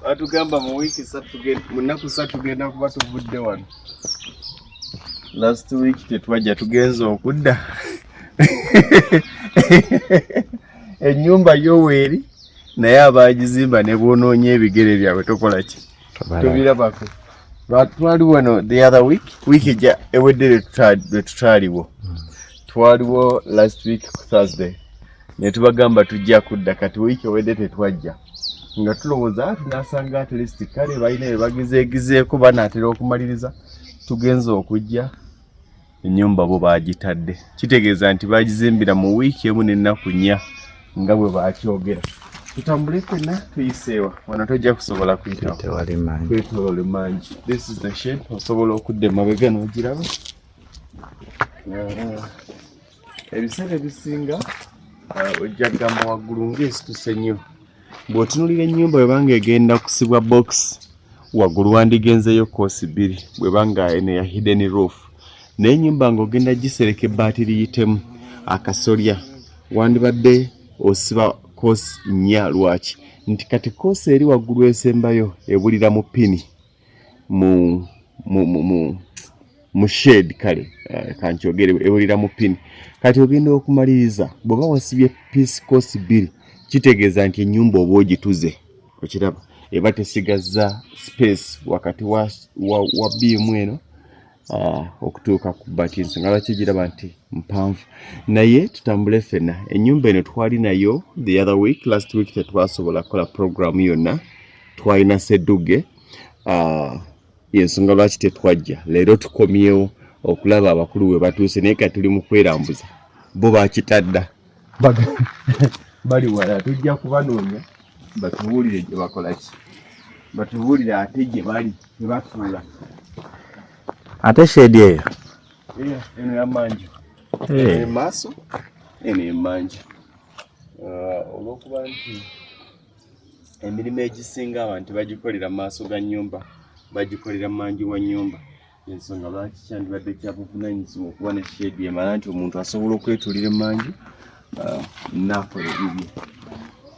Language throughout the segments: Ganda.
Batugamba mu week munaku 3 tugenda kuba tuvudde wano. Last week tetwajja tugenza okudda. Ennyumba y'oweri naye abagizimba ne bwonoonye ebigere byabwe tokola ki? Tubirabako. Twali wano the other week ejja ewedde tutaaliwo. Twaliwo last week Thursday. Ne tubagamba tujja kudda kati week ewedde tetwajja. Nga tulowooza tunasanga at least kale balina bye bagizeegizeeko banaatera okumaliriza tugenza okujja ennyumba bo baagitadde. Kitegeeza nti baagizimbira mu wiiki emu n'ennaku 4 nga bwe baakyogera. Tutambule ffenna tuyiseewa wano tojja kusobola kwetoloola mangi. This is the shed osobola okudda emabega n'ogiraba. Ebiseera ebisinga ojja kugamba waggulu ng'esituse nnyo. Bw'otunuulira ennyumba bwe banga egenda kusibwa box waggulu wandigenzeyo koosi 2 bwe banga eno ya hidden roof. Naye ennyumba ng'ogenda gisereka ebbaati liyitemu akasolya wandibadde osiba koosi 4 lwaki nti kati koosi eri waggulu esembayo ebulira mu pini mu shade kale kankyogere ebulira mu pini kati ogenda okumaliriza bw'oba wasibye piece koosi 2 kitegeeza nti ennyumba oba ogituze okiraba eba tesigazza space wakati wa biimu eno okutuuka ku bbaati ensonga lwaki giraba nti mpanvu. Naye tutambule ffenna ennyumba eno twali nayo the other week last week tetwasobola kukola program yonna twalina sedduge yensonga lwaki tetwajja. Leero tukomyewo okulaba abakulu we batuuse naye kati tuli mu kwerambuza bo bakitadda bali wala tujja kubanoonya batubuulire gye bakola ki batubuulire ate gye bali gye batuula. Ate shedi eyo eno yamanju emaaso eno emanju olw'okuba nti emirimu egisinga abantu bagikolera maaso ga nnyumba bagikolera manju wa nnyumba. Ensonga lwaki kyandibadde kya buvunaanyizibwa okuba ne shedi emala nti omuntu asobola okwetuulira emanju n'akola ebibye.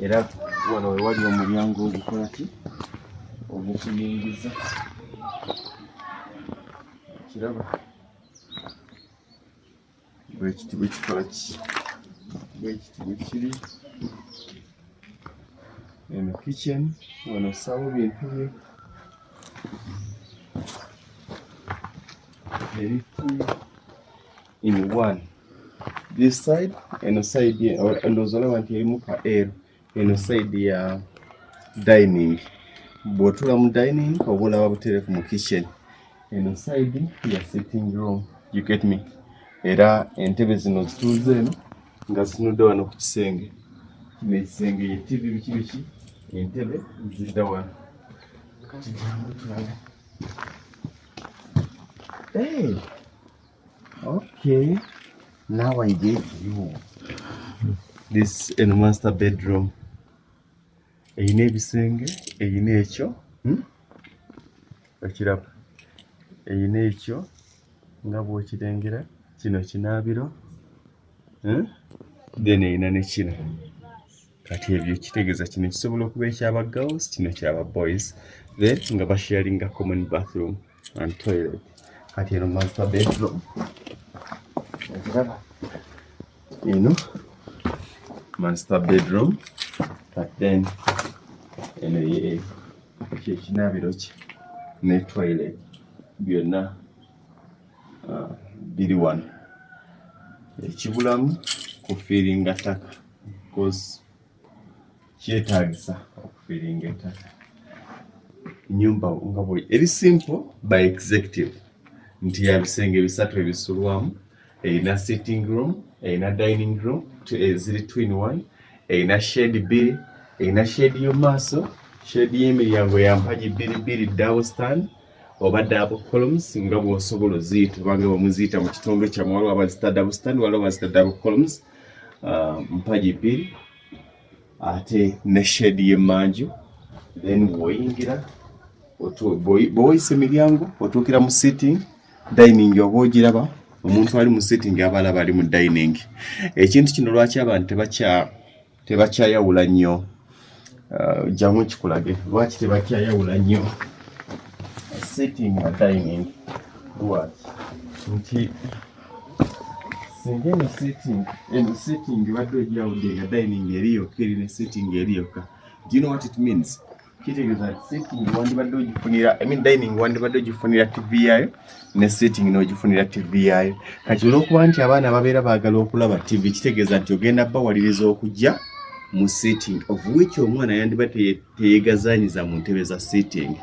Era wano we wali omulyango ogukola ki ogukuyingiza kiraba bwekiti bwekikola ki bwekiti bwekiri eno kitchen wano ossawo bintu bye eri in one. This side eno side ndowooza olaba nti erimu ka L eno side ya dining. Bw'otula mu dining oba olaba butereevu mu kitchen. Eno side ya sitting room. You get me? Era entebe zino zituuze eno nga zitunudde wano ku kisenge. Kino ekisenge ye TV biki entebe zidda wano. Kati hey! Okay. Now I get you. This is a master bedroom. Eyina ebisenge, eyina ekyo. Okiraba. Eyina ekyo nga bw'okirengera kino kinaabiro. Then eyina ne kino. Kati ebyo kitegeeza kino kisobola okuba ekyaba girls, kino kyaba boys. Then nga basharinga common bathroom and toilet. Kati eno master bedroom. You know, master bedroom, but then in a kinaabiro ne toilet byonna biri wano. Ekibulamu kufiiringa ttaka because kyetaagisa okufiiringa ettaka. Nyumba nga bwe eri simple by executive nti ya bisenge bisatu ebisulwamu. Eyina sitting room, eyina dining room, ziri 2 in 1, eyina shade 2, eyina shade y'omaaso, shade y'emiryango ya mpagi 2 double stand oba double columns nga bw'osobola oziyita obange bw'omuziyita mu kitongo kyammwe waliwo abazita double stand waliwo abazita double columns mpagi 2 ate ne shade y'emmanju then bw'oyingira bw'oyisa emiryango otuukira mu sitting dining oba ogiraba omuntu ali mu sitting abalaba ali mu dining. Ekintu kino lwaki abantu tebakyayawula nnyo jamu ekikulage lwaki tebakyayawula nnyo sitting na dining lwaki nti singa eno sitting badde ogiyawudde nga dining eri yokka eri ne sitting eri yokka. Do you know what it means? Kitegeeza sitting wandibadde ogifunira dining wandibadde ogifunira TV yayo ne sitting n'ogifunira TV yayo. Kati olw'okuba nti abaana babeera baagala okulaba TV kitegeeza nti ogenda bawaliriza okujja mu sitting of which omwana yandibadde teyeegazaanyiza mu ntebe za sitting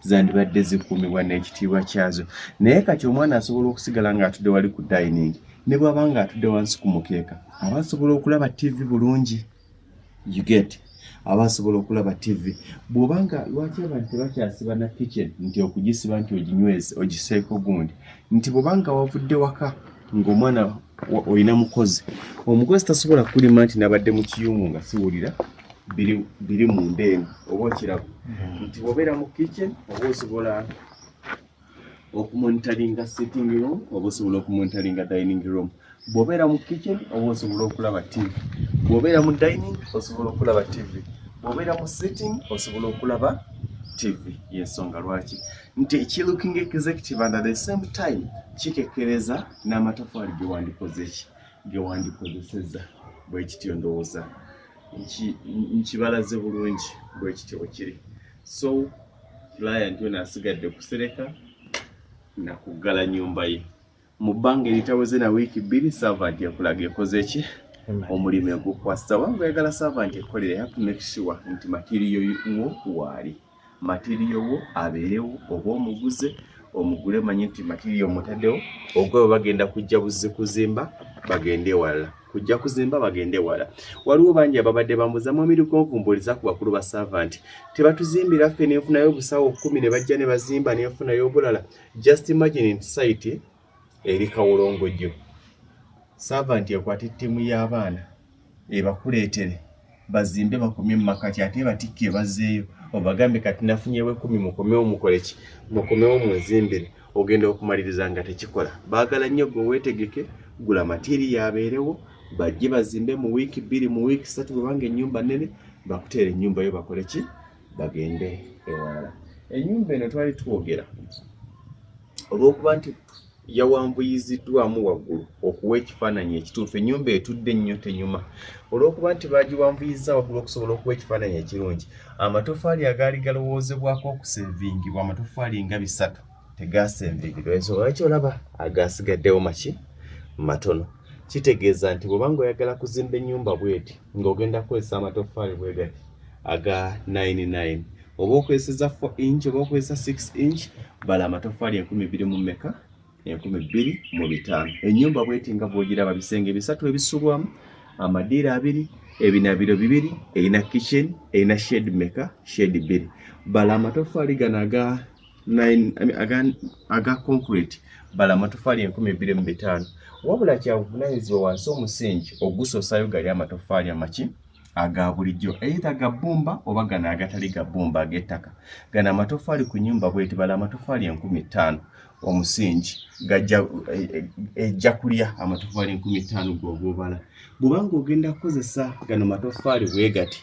zandibadde zikuumibwa n'ekitiibwa kyazo. Naye kati omwana asobola okusigala ng'atudde wali ku dining ne bw'aba ng'atudde wansi ku mukeeka aba asobola okulaba TV bulungi. You get aba asobola okulaba TV. Bw'obanga lwaki abantu tebakyasiba na kitchen nti okugisiba nti oginyweze ogiseeko gundi nti bw'obanga wavudde waka ng'omwana olina mukozi omukozi tasobola kulima nti nabadde mu kiyungu nga siwulira biri mu ndeemu oba okiraba nti bw'obeera mu kitchen oba osobola okumonitaringa sitting room oba osobola okumonitaringa dining room. Bw'obeera mu kitchen oba osobola okulaba TV. Bw'obeera mu dining osobola okulaba TV. Bw'obeera mu sitting osobola okulaba TV. Y'ensonga lwaki nti ki-looking executive and at the same time kikekereza n'amatafaali ge wandikozesezza bwe kityo ndowooza nkibalaze bulungi bwe kityo kiri. So client ono asigadde kusereka na kuggala nnyumba ye mu bbanga eritaweze na wiiki 2 servant yakulaga ekoze ki omulimu egukwasa. Wanga oyagala servant ekolere you have to make sure nti material wo waali material wo abeerewo oba omugule manyi nti material mutaddewo ogwe bagenda kujja buzzi kuzimba bagende wala kujja kuzimba bagende wala. Waliwo bangi ababadde bambuzamu emirikoonkumbuliza ku bakulu ba servant tebatuzimbira ffe neefunayo obusawo 10 ne bajja ne bazimba neefunayo obulala. Just imagine nti site eri Kawolongojjo servant yakwata ettiimu y'abaana ebakuleetere bazimbe bakomye mu makati ate batikke bazeeyo obagambe kati nafunyewo 10 mukomewo mukoleki mukomewo munzimbire ogenda okumaliriza nga tekikola. Baagala nnyo gwe weetegeke gula material abeerewo bajje bazimbe mu wiiki 2 mu wiiki 3 bwebanga ennyumba nnene bakuteera ennyumba yo bakoleki bagende ewalala. Ennyumba eno twali twogera olw'okuba nti yawanvuyiziddwamu waggulu okuwa ekifaananyi ekituufu. Ennyumba etudde nnyo tenyuma olw'okuba nti bagiwanvuyizza waggulu okusobola okuwa ekifaananyi ekirungi. Amatofaali agaali galowoozebwako okusenvingibwa amatofaali nga 3 tegaasenvingirwa. Ensonga lwaki olaba agaasigaddewo matono. Kitegeeza nti bw'obanga oyagala kuzimba ennyumba bw'eti ng'ogenda kukozesa amatofaali bwe gati aga 99 oba okozesa 4 inch oba okozesa 6 inch bala amatofaali 2000 mu mmeka 2500. Ennyumba bw'eti nga bw'ogiraba bisenge 3 ebisulwamu Amadiiro 2 Ebinaabiro 2 erina kitchen erina shed mmeka shed 2 bala amatofaali gano aga concrete bala amatofaali 2500. Wabula kyabuvunaanyizibwa wansi omusingi ogusoosayo gali amatofaali amaki aga bulijjo either ga bbumba oba gano agatali ga bbumba ag'ettaka. Gano amatofaali ku nnyumba bw'eti bala amatofaali 5000 omusingi ejja kulya amatofaali 5000 g'obala. Bw'obanga ogenda kukozesa gano matofaali bwe gati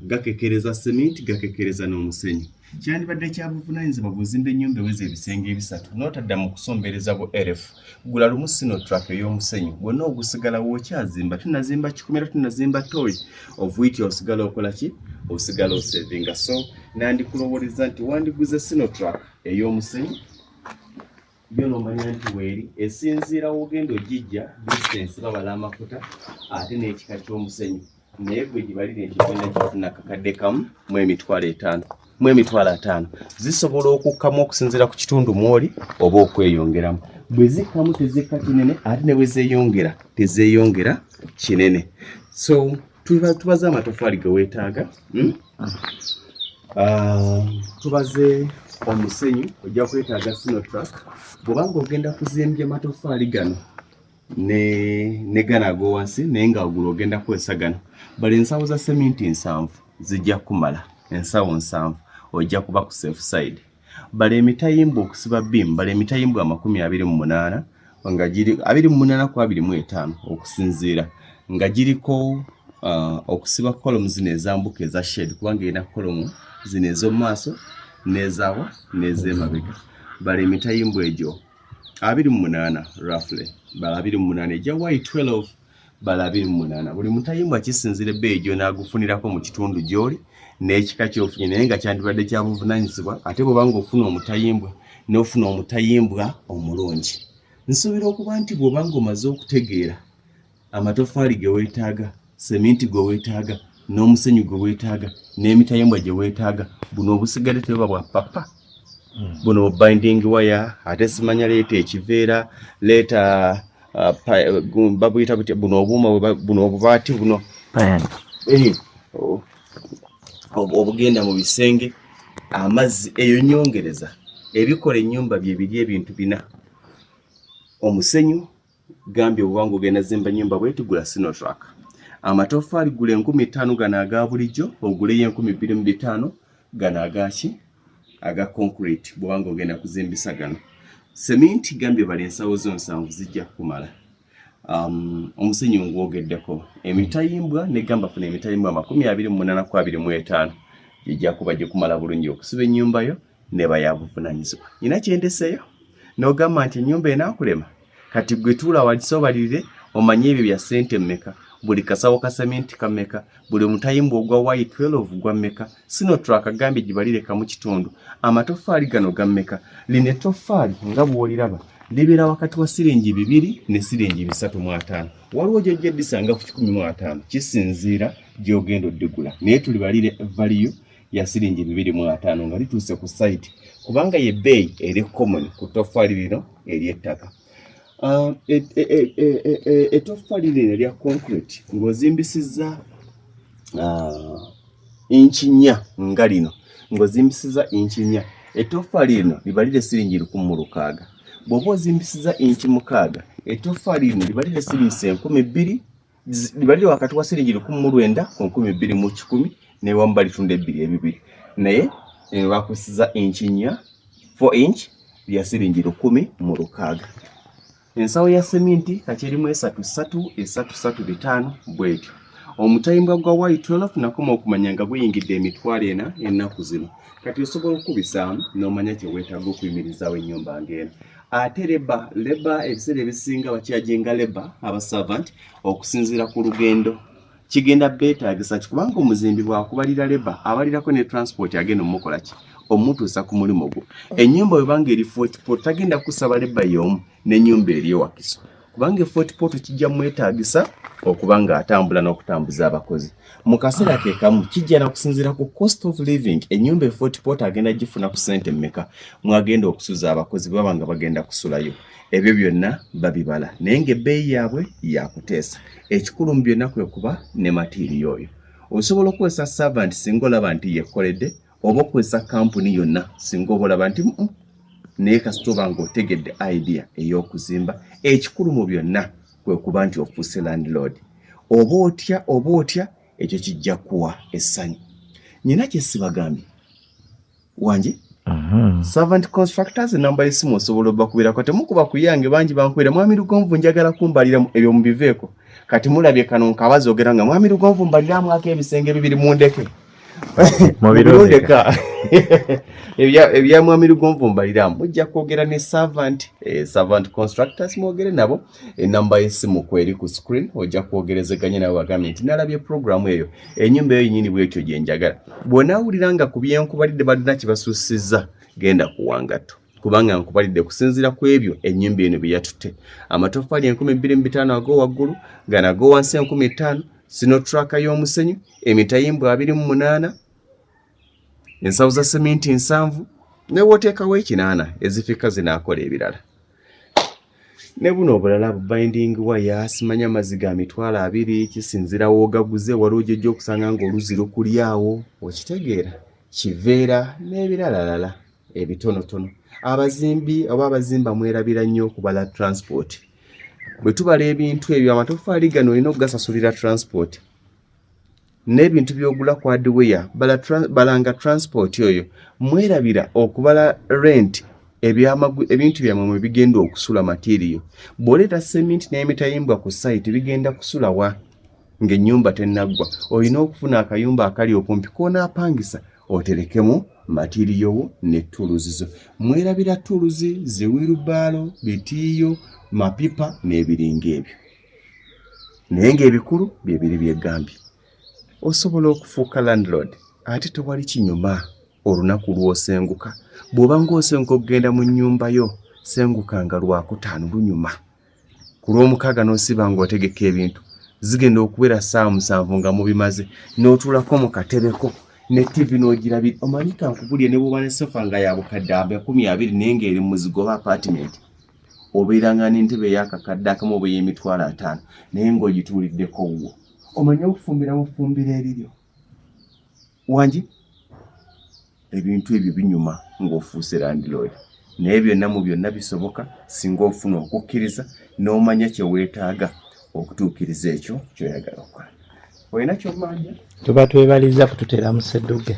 gakekereza cement gakekereza n'omusenyu kyandibadde kya buvunaanyizibwa bw'ozimba ennyumba eweza ebisenge 3 n'otadda mu kusombereza bu LF gula lumu sinotrak ey'omusenyu bwonna ogusigala w'okyazimba tunazimba kikomera tunazimba toy of which osigala okola ki osigala osevinga. So nandikulowoleza nti wandiguze sinotrak ey'omusenyu byo nomanya nti weeri esinziira w'ogenda ogijja distance babala amafuta ate n'ekika ky'omusenyu naye gwe gibalira ekigenda gifuna kakadde kamu mu emitwalo 5 zisobola okukkamu okusinziira ku kitundu mwoli oba okweyongeramu. Bwe zikkamu tezikka kinene ate ne bwe zeeyongera tezeeyongera kinene. So tubaze amatofaali ge weetaaga tubaze omusenyu ojja kwetaaga sinotrak. Bw'obanga ogenda kuzimbya amatofaali gano ne gano ag'owansi naye nga waggulu ogenda kukozesa gano bali ensawo za sementi 7 zijja kumala ensawo 7 ojja kuba ku safe side. Bala emitayimbwa okusiba beam, bala emitayimbwa 28 nga giri 28 ku 25 okusinziira nga giriko okusiba columns zino ezambuka eza shade kubanga erina column zino ez'omu maaso n'ezaawa n'ez'emabega. Bala emitayimbwa egyo 28 roughly, bala 28 ejja white 12 bala 28. Buli mutayimbwa kisinzira ebbeeyi gy'onaagufunirako mu kitundu gy'oli n'ekika ky'ofunye naye nga kyandibadde kya buvunaanyizibwa ate bw'obanga ofuna omutayimbwa n'ofuna omutayimbwa omulungi. Nsuubira okuba nti bw'obanga omaze okutegeera amatoffaali ge weetaaga, seminti gwe weetaaga, n'omusenyu gwe weetaaga, n'emitayimbwa gye weetaaga, buno obusigadde tebuba bwa papa. Buno binding wire, ate simanya leeta ekiveera, leeta babuyita butya, buno obuuma, buno obubaati buno obugenda mu bisenge, amazzi, eyo nyongereza. Ebikola ennyumba bye biri ebintu bina. Omusenyu gambye obwanga ogenda zimba nnyumba bwe tugula Sinotrack. Amatoffaali gula 5000 gano aga bulijjo, oguleyo 2500 gano agaki aga concrete bwanga ogenda kuzimbisa gano. Seminti gambye bali ensawo zo 7 zijja kumala. Omusenyu ngwogeddeko. Emitayimbwa ne gamba funa emitayimbwa 28 ku 25 ijja kuba gikumala bulungi okusiba ennyumba yo neba ya buvunaanyizibwa. Nina kyendeseeyo n'ogamba nti ennyumba enaakulema kati gwe tuula walisobalirire omanye ebyo bya ssente mmeka, buli kasawo ka seminti kameka, buli mutayimbwa ogwa white 12 gwa mmeka, Sinotrack agambye gibalireka mu kitundu, amatoffaali gano gammeka. Lino ettoffaali nga bw'oliraba libeera wakati wa siringi 2 ne siringi 350. Waliwo gy'ojja disanga ku 15000 kisinziira gy'ogenda oddigula, naye tulibalire value ya siringi 250 nga lituuse ku site kubanga ye bbeeyi eri common ku ttoffaali lino ery'ettaka. Ettoffaali lino erya concrete ng'ozimbisizza inchi 4 nga lino ng'ozimbisizza inchi 4, ettoffaali lino libalire siringi 1600. Bw'oba ozimbisizza inchi 6, ettoffaali lino libalire siringi 2000, libalire wakati wa siringi 1900 ku 2110 ne wamba litunda 2 naye bakusizza inchi 4 inch lya siringi 1600. Ensawo ya seminti kati erimu 335 bwetyo. Omutayimbwa gwa white 12 nakoma okumanya nga guyingidde emitwalo 4 ennaku zino. Kati osobola okubisaamu n'omanya kye weetaaga okuyimirizaawo ennyumba ng'eno. Ate leba ebiseera ebisinga bakyajenga leba aba servant okusinziira ku lugendo kigenda beetaagisa kubanga omuzimbi bw'akubalira leba abalirako ne transport agenda omukola ki omutuusa ku mulimu gwo. Ennyumba webanga eri fort pot tagenda kusaba leba y'omu n'ennyumba eri ewakiso kubanga fort pot kijja mwetaagisa okubanga atambula n'okutambuza abakozi. Mu kaseera ke kamu kijja na kusinziira ku cost of living ennyumba fort pot agenda gifuna ku ssente mmeka mwagenda okusuza abakozi baba nga bagenda kusulayo. Ebyo byonna babibala naye ng'ebbeeyi yaabwe yakuteesa. Ekikulu mu byonna kwe kuba ne material oyo. Osobola okukozesa servant singa olaba nti yekoledde oba okukozesa kampuni yonna singa olaba nti naye kasita oba ng'otegedde idea ey'okuzimba. Ekikulu mu byonna kwe kuba nti ofuuse landlord. Oba otya ekyo kijja kuwa essanyu. Nina kye sibagambye wanje servant constructors namba y'essimu osobola obbakubirako temukuba ku yange bangi bankubira mwami Lugonvu njagala kumbalira ebyo mu biveeko kati mulabye kano nkabazi ogera nga mwami Lugonvu mbaliramu Ebisenge 2 mundeke mubirondeka ebya mwami Lugonvu mbaliramu mujja kwogera ne servant constructors mwogere nabo. Enamba y'essimu kweri ku screen ojja kwogerezeganya nabo bagambye nti nalabye programu eyo ennyumba eyo nyini bwetyo gye njagala. Bw'onaawulira nga ku byenkubalidde baduna kibasuusizza genda kuwangatto kubanga nkubalidde kusinziira ku ebyo ennyumba eno bye yatutte. Amatoffaali 2500 ago waggulu gana go wansi 5000, Sinotrack y'omusenyu emitayimbwa 28, ensawo za seminti 7 ne wooteekawo 8 ezifika zinaakola ebirala. Ne buno obulala binding wire simanya amazzi ga 200 kisinzira woogaguze waliwo gy'ojja okusanga ng'oluzi lukulyawo okitegeera kiveera n'ebiralalala ebitonotono. Abazimbi oba abazimba mwerabira nnyo okubala transport. Bwe tubala ebintu ebyo amatoffaali gano olina okugasasulira transport. n'ebintu by'ogula ku hardware balanga transport oyo mwerabira okubala rent ebintu byammwe mwe bigenda okusula material bw'oleeta cement n'emitayimbwa ku site bigenda kusula wa ng'ennyumba tennaggwa olina okufuna akayumba akali okumpi k'onaapangisa oterekemu material wo ne tuluzi zo mwerabira tuluzi ziwirubaalo bitiiyo mapipa n'ebiringa ebyo naye ng'ebikulu bye biri byegambye osobola okufuuka landlord ate tewali kinyuma olunaku lw'osenguka bw'oba ng'osenguka okugenda mu nnyumba yo senguka nga lwakutaano lunyuma ku lw'omukaaga n'osiba ng'otegeka ebintu zigenda okubeera ssaawa 7 nga mubimaze n'otuulako mu katebeko ne TV n'ogirabira omanyi kankubulye ne bw'oba ne sofa nga ya bukadde 20 naye ng'eri mu muzigo oba apartment obeeranga n'entebe ey'akakadde akamu oba ey'emitwalo 5 naye ng'ogituuliddeko wuwo omanyi okufumbira mu ffumbiro eriryo wangi ebintu ebyo binyuma ng'ofuuse landlord naye byonna mu byonna bisoboka singa ofuna okukkiriza n'omanya kye weetaaga okutuukiriza ekyo ky'oyagala okukola olina ky'omanja tuba twebaliza kututeeramu Ssedduge.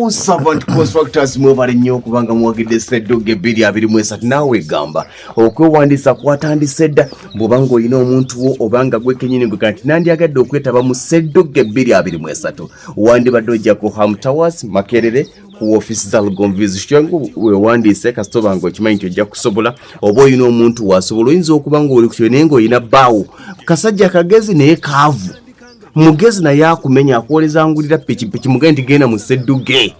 Servant Constructors mwebale nnyo okubanga muwagidde Ssedduge 2023 naawe gamba okwewandiisa kwatandise dda bw'oba ng'olina omuntu wo obanga gwe kennyini gwe kanti nandyagadde okwetaba mu Ssedduge 2023 wandibadde ojja ku Ham Towers Makerere ku ofiisi za Lugomvizi Ekiyungu weewandiise kasita oba ng'okimanyi nti ojja kusobola oba olina omuntu wasobola oyinza okuba ng'oli ku kyo naye ng'olina bbaawo kasajja kagezi naye kaavu mugezi naye akumenya akwolezangulira pikipiki mugende nti genda mu Ssedduge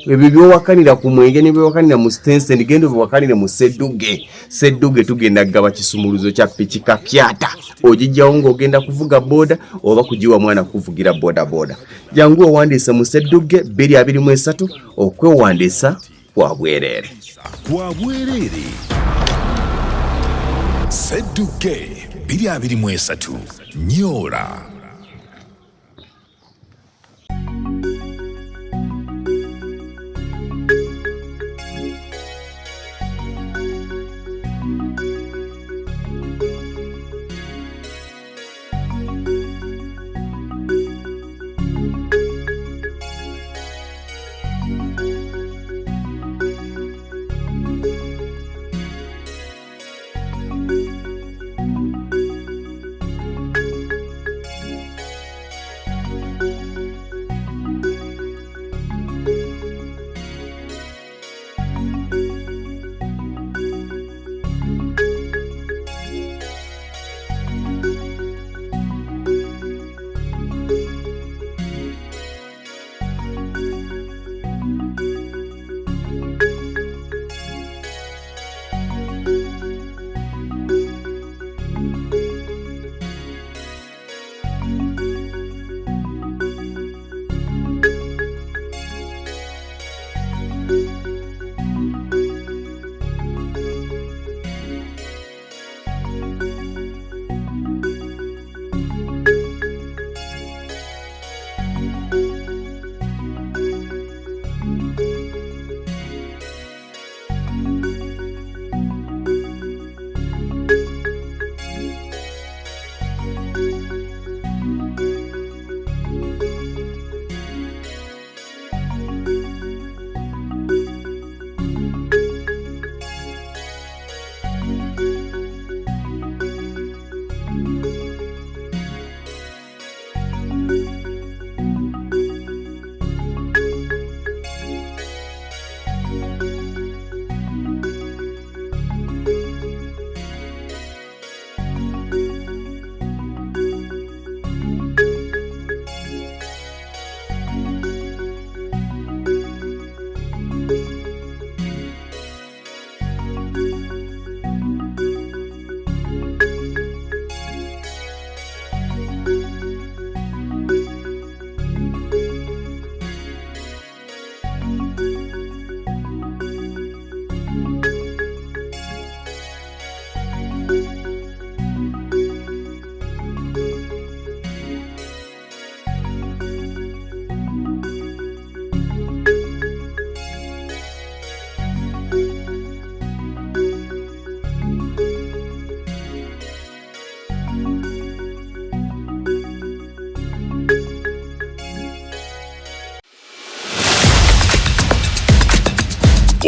ebyo byowakanira ku Mwenge ne byowakanira mu Stensen genda byowakanire mu Ssedduge tugenda gaba kisumuluzo kya piki kapyata ogijjawo ng'ogenda kuvuga boda oba kugiwa mwana kuvugira boda jangu owandiise mu Ssedduge 2023 okwewandiisa kwa bwereere Ssedduge 2023 nyola.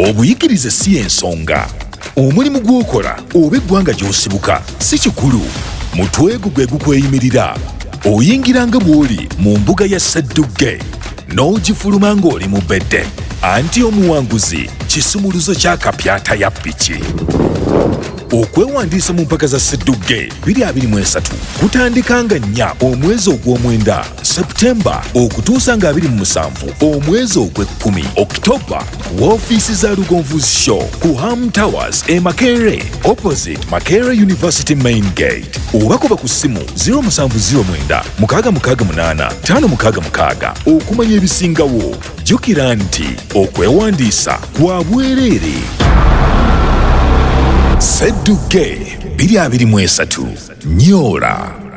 obuyigirize si ensonga. Omulimu gw'okola oba eggwanga gy'osibuka si kikulu. Mutwe gwe gukweyimirira. Oyingira nga bw'oli mu mbuga ya Sseddugge n'ogifuluma ng'oli mu bedde. Anti omuwanguzi kisumuluzo kya kapyata ya ppiki. Okwewandiisa mu mpaka za Sseddugge 2023 kutandika nga 4 omwezi ogw'omwenda Septemba okutuusa nga 27 omwezi ogw'ekkumi Oktoba w'ofiisi za Lugonvuzi Show ku Ham Towers e Makerere opposite Makerere University Main Gate. Oba kuba ku ssimu 0709 668 566 okumanya ebisingawo. Jjukira nti okwewandiisa kwa bwereere. Sseddugge 2023 Nyola.